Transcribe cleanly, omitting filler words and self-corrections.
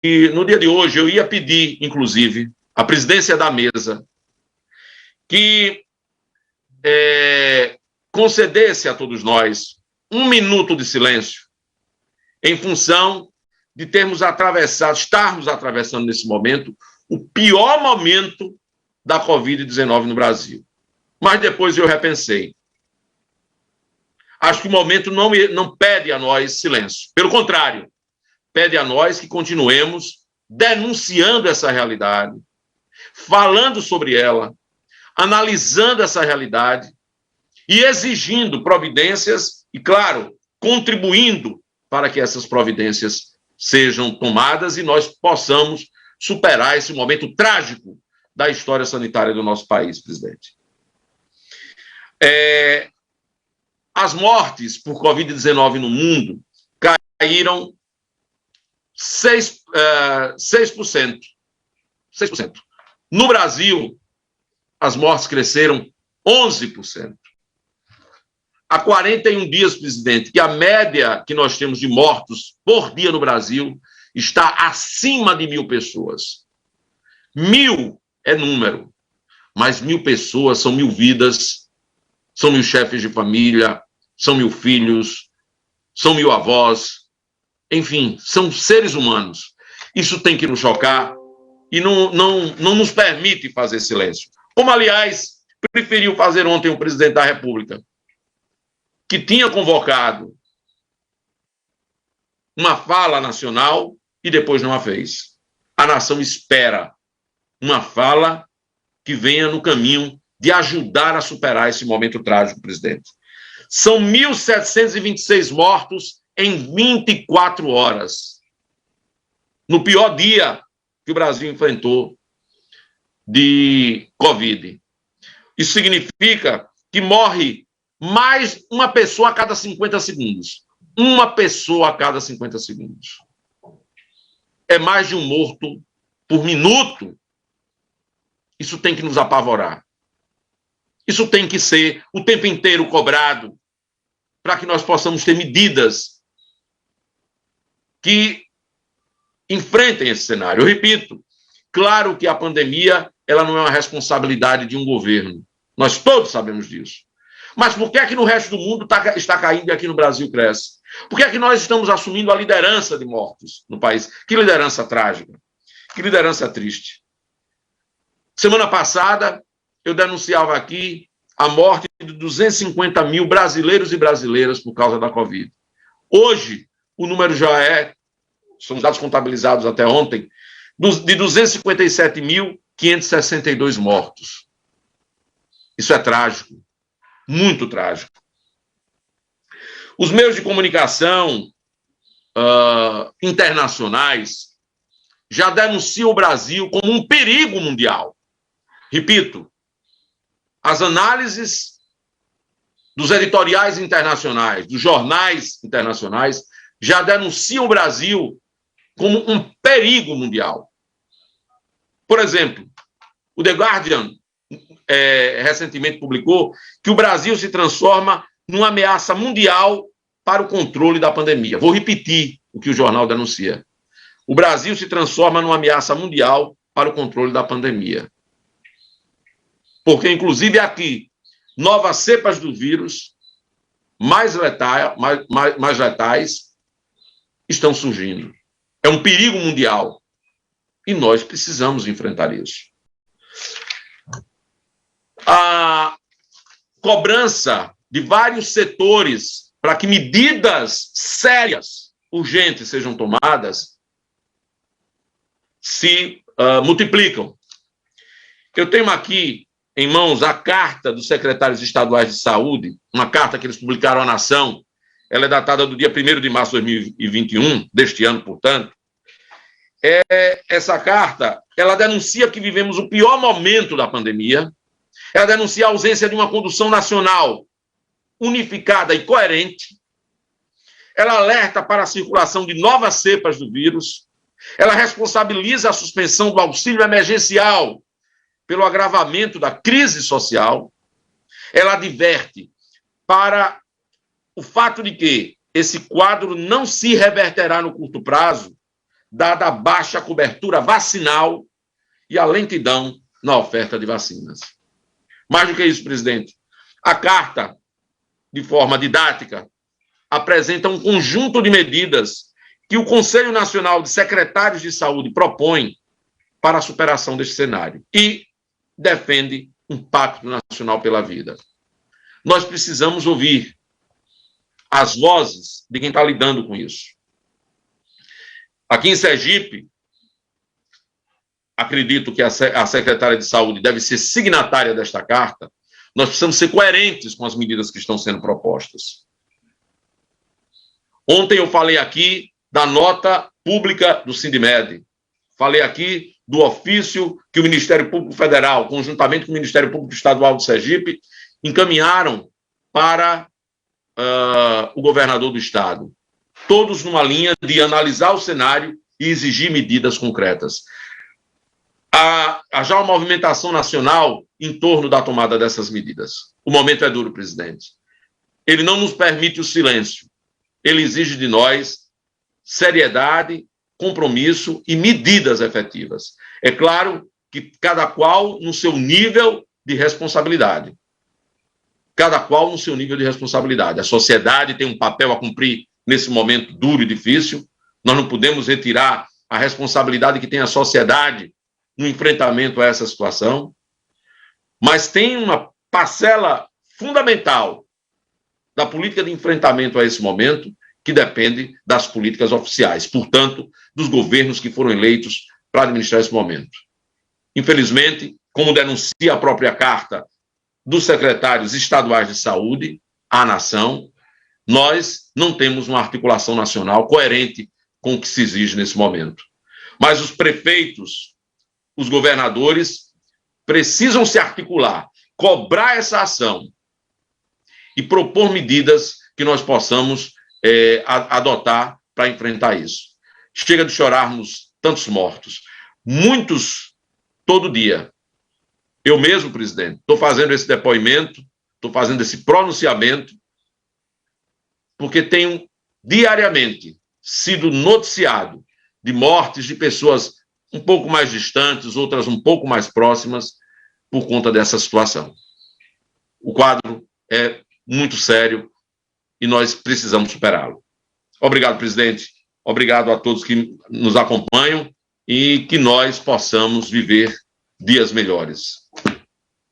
no dia de hoje eu ia pedir, inclusive, à presidência da mesa que concedesse a todos nós 1 minuto de silêncio em função de estarmos atravessando nesse momento o pior momento da Covid-19 no Brasil. Mas depois eu repensei. Acho que o momento não pede a nós silêncio. Pelo contrário, pede a nós que continuemos denunciando essa realidade, falando sobre ela, analisando essa realidade e exigindo providências e, claro, contribuindo para que essas providências sejam tomadas e nós possamos superar esse momento trágico da história sanitária do nosso país, presidente. As mortes por Covid-19 no mundo caíram 6%. No Brasil, as mortes cresceram 11%. Há 41 dias, presidente, que a média que nós temos de mortos por dia no Brasil está acima de 1.000 pessoas. 1.000 é número, mas 1.000 pessoas são 1.000 vidas, são 1.000 chefes de família, são 1.000 filhos, são 1.000 avós, enfim, são seres humanos. Isso tem que nos chocar e não nos permite fazer silêncio. Como, aliás, preferiu fazer ontem o presidente da República, que tinha convocado uma fala nacional e depois não a fez. A nação espera uma fala que venha no caminho de ajudar a superar esse momento trágico, presidente. São 1.726 mortos em 24 horas. No pior dia que o Brasil enfrentou de Covid. Isso significa que morre mais uma pessoa a cada 50 segundos. Uma pessoa a cada 50 segundos. É mais de um morto por minuto. Isso tem que nos apavorar. Isso tem que ser o tempo inteiro cobrado para que nós possamos ter medidas que enfrentem esse cenário. Eu repito, claro que a pandemia ela não é uma responsabilidade de um governo. Nós todos sabemos disso. Mas por que é que no resto do mundo está caindo e aqui no Brasil cresce? Por que é que nós estamos assumindo a liderança de mortos no país? Que liderança trágica. Que liderança triste. Semana passada, eu denunciava aqui a morte de 250 mil brasileiros e brasileiras por causa da Covid. Hoje, o número já são os dados contabilizados até ontem, de 257.562 mortos. Isso é trágico. Muito trágico. Os meios de comunicação internacionais já denunciam o Brasil como um perigo mundial. Repito, as análises dos editoriais internacionais, dos jornais internacionais, já denunciam o Brasil como um perigo mundial. Por exemplo, o The Guardian recentemente publicou que o Brasil se transforma numa ameaça mundial para o controle da pandemia. Vou repetir o que o jornal denuncia. O Brasil se transforma numa ameaça mundial para o controle da pandemia. Porque, inclusive, aqui, novas cepas do vírus mais letais estão surgindo. É um perigo mundial. E nós precisamos enfrentar isso. A cobrança de vários setores para que medidas sérias, urgentes, sejam tomadas, se multiplicam. Eu tenho aqui em mãos a carta dos secretários estaduais de saúde, uma carta que eles publicaram à Nação. Ela é datada do dia 1º de março de 2021, deste ano, portanto. Essa carta, ela denuncia que vivemos o pior momento da pandemia. Ela denuncia a ausência de uma condução nacional unificada e coerente. Ela alerta para a circulação de novas cepas do vírus. Ela responsabiliza a suspensão do auxílio emergencial pelo agravamento da crise social. Ela adverte para o fato de que esse quadro não se reverterá no curto prazo dada a baixa cobertura vacinal e a lentidão na oferta de vacinas. Mais do que isso, presidente, a carta, de forma didática, apresenta um conjunto de medidas que o Conselho Nacional de Secretários de Saúde propõe para a superação deste cenário e defende um pacto nacional pela vida. Nós precisamos ouvir as vozes de quem está lidando com isso. Aqui em Sergipe, acredito que a secretária de Saúde deve ser signatária desta carta. Nós precisamos ser coerentes com as medidas que estão sendo propostas. Ontem eu falei aqui da nota pública do Sindimed. Falei aqui do ofício que o Ministério Público Federal, conjuntamente com o Ministério Público Estadual de Sergipe, encaminharam para o governador do estado. Todos numa linha de analisar o cenário e exigir medidas concretas. Há já uma movimentação nacional em torno da tomada dessas medidas. O momento é duro, presidente. Ele não nos permite o silêncio. Ele exige de nós seriedade, compromisso e medidas efetivas. É claro que cada qual no seu nível de responsabilidade. Cada qual no seu nível de responsabilidade. A sociedade tem um papel a cumprir nesse momento duro e difícil. Nós não podemos retirar a responsabilidade que tem a sociedade no enfrentamento a essa situação. Mas tem uma parcela fundamental da política de enfrentamento a esse momento que depende das políticas oficiais, portanto, dos governos que foram eleitos para administrar esse momento. Infelizmente, como denuncia a própria carta dos secretários estaduais de saúde à nação, nós não temos uma articulação nacional coerente com o que se exige nesse momento. Mas os prefeitos, os governadores, precisam se articular, cobrar essa ação e propor medidas que nós possamos adotar para enfrentar isso. Chega de chorarmos tantos mortos. Muitos, todo dia. Eu mesmo, presidente, estou fazendo esse depoimento, estou fazendo esse pronunciamento, porque tenho diariamente sido noticiado de mortes de pessoas um pouco mais distantes, outras um pouco mais próximas, por conta dessa situação. O quadro é muito sério e nós precisamos superá-lo. Obrigado, presidente. Obrigado a todos que nos acompanham e que nós possamos viver dias melhores.